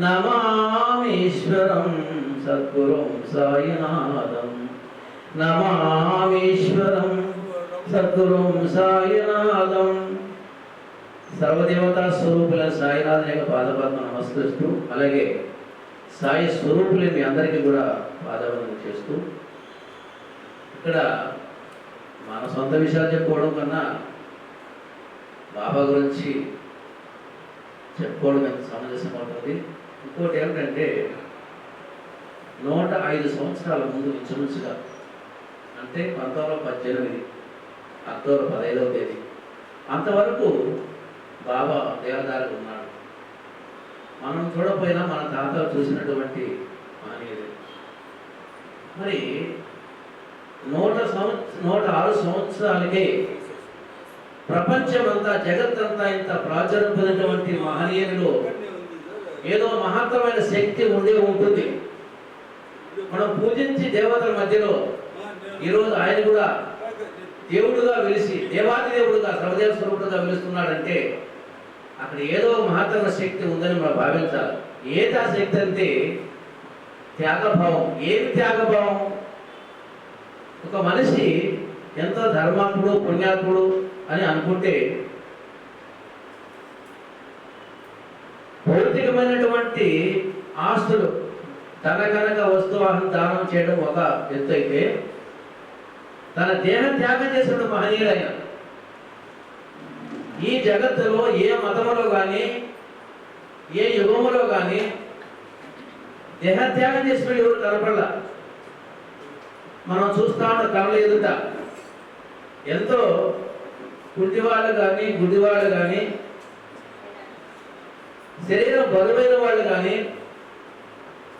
నమామీశ్వరం సద్గురుం సాయినాథం. నమామీశ్వరం సద్గురుం సాయినాథం. సర్వదేవతా స్వరూపుల సాయినాథం యొక్క పాదపద్మ నమస్కరిస్తూ, అలాగే సాయి స్వరూపులు మీ అందరికీ కూడా పాదవందనం చేస్తూ, ఇక్కడ మన సొంత విషయాలు చెప్పుకోవడం కన్నా బాబా గురించి చెప్పుకోవడం ఎంత సమంజసం అవుతుంది. ఇంకోటి ఏమిటంటే 105 సంవత్సరాల ముందు ఇంచుమించుగా, అంటే 1918 అక్టోబర్ 15వ తేదీ అంతవరకు బాబా దేవదారులు ఉన్నాడు. మనం చూడపోయినా మన తాతలు చూసినటువంటి మహనీయుడు. మరి 106 సంవత్సరాలకే ప్రపంచమంతా జగత్తంతా ఇంత ప్రాచుర్యం పొందినటువంటి మహనీయులు ఏదో మహత్తరమైన శక్తి ఉండే ఉంటుంది. మనం పూజించి దేవతల మధ్యలో ఈరోజు ఆయన కూడా దేవుడుగా వెలిసి దేవాది దేవుడుగా సర్వదేవ స్వరూపుడుగా వెలుస్తున్నాడంటే అక్కడ ఏదో మహత్తర శక్తి ఉందని మనం భావించాలి. ఏది ఆ శక్తి అంటే త్యాగభావం. ఏమి త్యాగభావం? ఒక మనిషి ఎంతో ధర్మాత్ముడు పుణ్యాత్ముడు అని అనుకుంటే భౌతికమైనటువంటి ఆస్తులు తన కనుక వస్తువాహన దానం చేయడం ఒక ఎత్తు అయితే, తన దేహ త్యాగం చేసిన మహనీయుడైన ఈ జగత్తులో ఏ మతములో కానీ ఏ యుగములో కానీ దేహత్యాగం చేసిన ఎవరు కనపడలా. మనం చూస్తా ఉన్న కళలు ఎదుట ఎంతో కుంటివాళ్ళు కానీ గుడ్డివాళ్ళు కానీ శరీరం బరువైన వాళ్ళు కానీ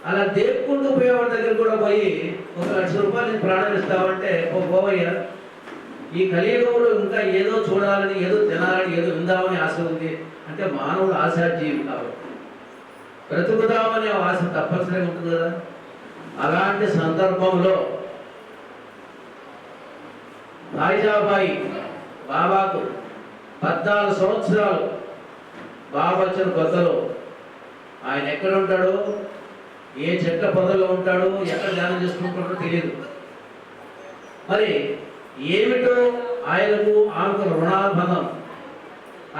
అలా దేక్కుంటూ పోయేవాళ్ళ దగ్గర కూడా పోయి 1 లక్ష రూపాయలు ప్రాణం ఇస్తామంటే, ఓ పోవయ్య, ఈ కలియుగంలో ఇంకా ఏదో చూడాలని, ఏదో తినాలని, ఏదో విందామని ఆశ ఉంది అంటే మానవుడు ఆశాజీవి కాబట్టి బ్రతుకుదామనే ఆశ తప్పనిసరిగా ఉంటుంది కదా. అలాంటి సందర్భంలో భాయిజాబాయి బాబాకు 14 సంవత్సరాలు బాబా వచ్చిన కొత్తలో ఆయన ఎక్కడ ఉంటాడో, ఏ చెట్ల పొదల్లో ఉంటాడో, ఎక్కడ ధ్యానం చేసుకుంటాడో తెలియదు. మరి ఏమిటో ఆయనకు ఆమెకు రుణాబంధం.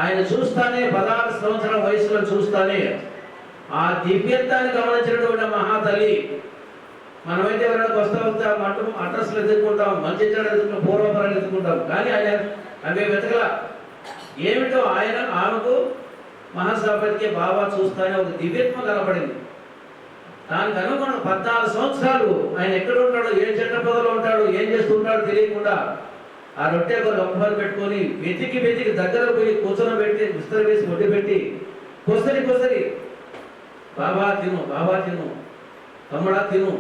ఆయన చూస్తానే 16 సంవత్సరాల వయసులో చూస్తానే ఆ దివ్యత్వాన్ని గమనించినటువంటి మహాతల్లి. మనమైతే ఎవరైనా వస్తా అడ్రస్లు ఎదుర్కొంటాం, మంచి చెడు ఎదుర్కొంటాం, పూర్వపరాలు ఎదుర్కొంటాం, కానీ ఆయన అవి వెతకల. ఏమిటో ఆయన ఆమెకు మహాసభకి బాబా చూస్తానే ఒక దివ్యత్వం కనపడింది. దానికి అనుకున్న 14 సంవత్సరాలు ఆయన ఎక్కడ ఉంటాడో, ఏ చెట్ల పొదలో ఉంటాడో, ఏం చేస్తుంటాడో తెలియకుండా ఆ రొట్టె గొప్పలు పెట్టుకొని వెతికి దగ్గర పోయి కూర్చొని పెట్టి విస్తర వేసి వడ్డీ పెట్టి కొసరి బాబా తిను తమ్ముడా తిను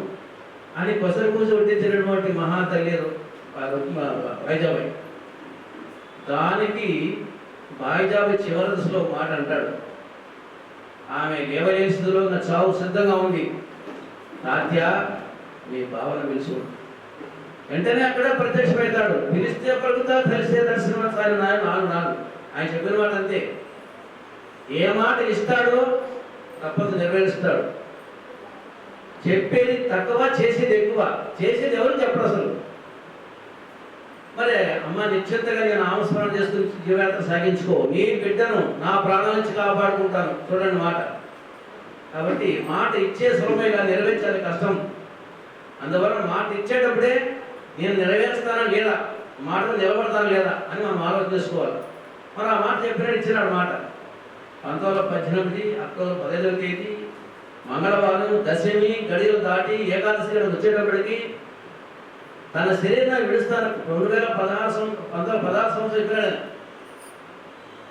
అని కొసరి వడ్డించినటువంటి మహాతల్లి భాయిజాబాయి. దానికి భాయిజాబాయి చివరి దశలో మాట అంటాడు. ఆమె లేవలేని స్థితిలో నా చావు సిద్ధంగా ఉంది. తాత్య మీ భావన పిలుచు. వెంటనే అక్కడ ప్రత్యక్షమవుతాడు. పిలిస్తే పలుకుతా, తెలిస్తే దర్శనం సారి నాలుగు ఆయన చెప్పిన మాట అంతే. ఏ మాట ఇస్తాడో తప్పదు నెరవేరుస్తాడు. చెప్పేది తక్కువ, చేసేది ఎక్కువ. చేసేది ఎవరు చెప్పరు అసలు. మరి అమ్మ నిశ్చింతగా నేను నామస్మరణ చేసుకుని జీవయాత్ర సాగించుకో, నీ బిడ్డను నా ప్రాణాల నుంచి కాపాడుకుంటాను. చూడండి మాట. కాబట్టి మాట ఇచ్చే సులభంగా నెరవేర్చాలి కష్టం. అందువల్ల మాట ఇచ్చేటప్పుడే నేను నెరవేరుస్తానా లేదా, మాట నిలబడతాను లేదా అని మనం ఆలోచన చేసుకోవాలి. మరి ఆ మాట చెప్పినట్టు ఇచ్చినాడు మాట. 1918 అక్టోబర్ 15వ తేదీ మంగళవారం దశమి గడియలు దాటి ఏకాదశి వచ్చేటప్పటికి తన శరీరాన్ని విడుస్తాను. 1916 సంవత్సరం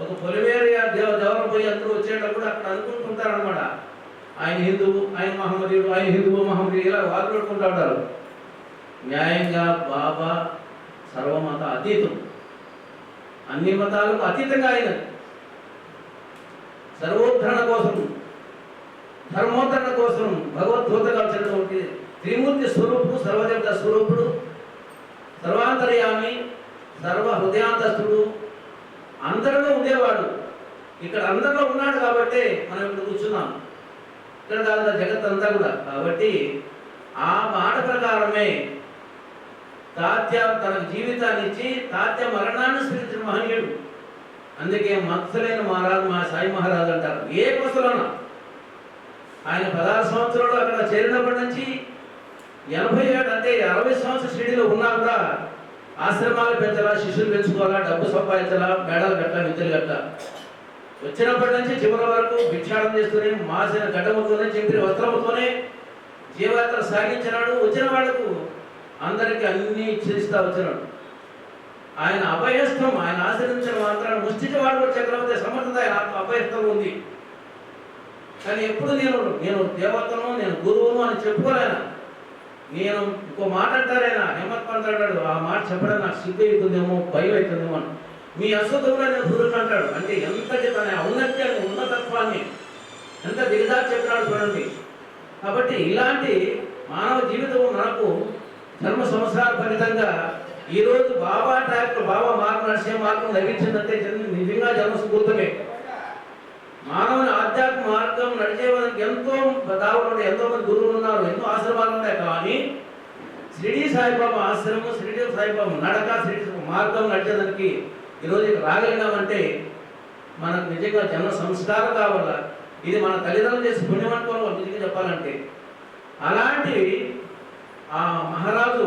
ఒక పొలిమేరియా దేవర పోయి అందరూ వచ్చేటప్పుడు అక్కడ అనుకుంటుంటారనమాట, ఆయన హిందువు, ఆయన మహమ్మదీయుడు, ఆయన హిందువు మహమ్మదీయుడు, ఇలా వాదులుకుంటూ ఉంటారు. న్యాయంగా బాబా సర్వమత అతీతం, అన్ని మతాలకు అతీతంగా ఆయన సర్వోద్ధరణ కోసం, ధర్మోద్ధరణ కోసం భగవద్గీతగా వచ్చినటువంటి త్రిమూర్తి స్వరూపుడు, సర్వదేవత స్వరూపుడు, సర్వాంతర్యామి, సర్వ హృదయాంతస్తుడు, అందరిలో ఉండేవాడు. ఇక్కడ అందరిలో ఉన్నాడు కాబట్టి మనం ఇక్కడ కూర్చున్నాం. ఇక్కడ కాదు జగత్ అంతా కూడా. కాబట్టి ఆ మాట ప్రకారమే తాత్య తన జీవితాన్ని ఇచ్చి తాత్య మరణాన్ని స్వీకరించిన మహనీయుడు. అందుకే మత్సలైన మహారాజు మా సాయి మహారాజు అంటారు. ఏ కొసలోన ఆయన 16 సంవత్సరాలు అక్కడ చేరినప్పటి నుంచి 87 అంటే 60 సంవత్సరాల షిరిడీలో ఉన్నా కూడా ఆశ్రమాలు పెంచాలా, శిష్యులు పెంచుకోవాలా, డబ్బు సంపాదించాలా, మేడాలు కట్ట, విద్యలు కట్ట. వచ్చినప్పటి నుంచి చివరి వరకు భిక్షాటం చేస్తూనే, మాసిన గడ్డముతోనే, చెంపిన వస్త్రముతోనే జీవయాత్ర సాగించినాడు. వచ్చిన వాళ్లకు అందరికీ అన్ని చేస్తా వచ్చినాడు. ఆయన అభయస్థం, ఆయన ఆశ్రయించిన మాత్రాన్ని ముష్టికి వాడు చక్రవర్తి సమర్థత ఆయన అభయస్థం ఉంది. కానీ ఎప్పుడు నేను దేవతను, నేను గురువును అని చెప్పుకోలేనా. నేను ఇంకో మాట అంటారైనా హేమత్ పంత్ అంటాడు, ఆ మాట చెప్పడం నాకు సిగ్గు అవుతుందేమో, భయం అవుతుందేమో అని. మీ అశ్వతంలో నేను గురువుని అంటాడు. అంటే ఎంతటి తన ఔన్నత్యాన్ని, ఉన్నతత్వాన్ని ఎంత దిగజారి చెప్పినాడు చూడండి. కాబట్టి ఇలాంటి మానవ జీవితం మనకు ధర్మ సంవత్సరాల ఫలితంగా ఈరోజు బాబా ట్రాక్, బాబా మార్గం, నడిచే మార్గం లభించిందంటే నిజంగా జన్మస్ఫూర్తమే. మానవుని ఆధ్యాత్మిక మార్గం నడిచేవారికి ఎంతో దావులు ఉన్నాయి, ఎంతో మంది గురువులు ఉన్నారు, ఎన్నో ఆశ్రమాలు ఉన్నాయి. కానీ షిరిడీ సాయిబాబా ఆశ్రమం, షిరిడీ సాయిబాబా నడక, షిరిడీ మార్గం నడిచేదానికి ఈరోజు ఇక్కడ రాగలిగినామంటే మనకు నిజంగా జన్మ సంస్కారం కావాలా. ఇది మన తల్లిదండ్రులు చేసి పుణ్యం అనుకోవాలి నిజంగా చెప్పాలంటే. అలాంటి ఆ మహారాజు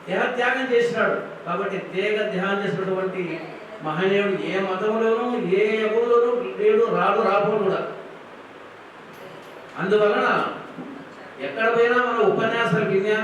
దేహత్యాగం చేసినాడు. కాబట్టి దేహ ధ్యానం చేసినటువంటి మహనీయుడు ఏ మతంలోనూ, ఏ యుగంలోనూ లేడు, రాడు, రాబోడు కూడా. అందువలన ఎక్కడ పోయినా మన ఉపన్యాసాలు విన్నా,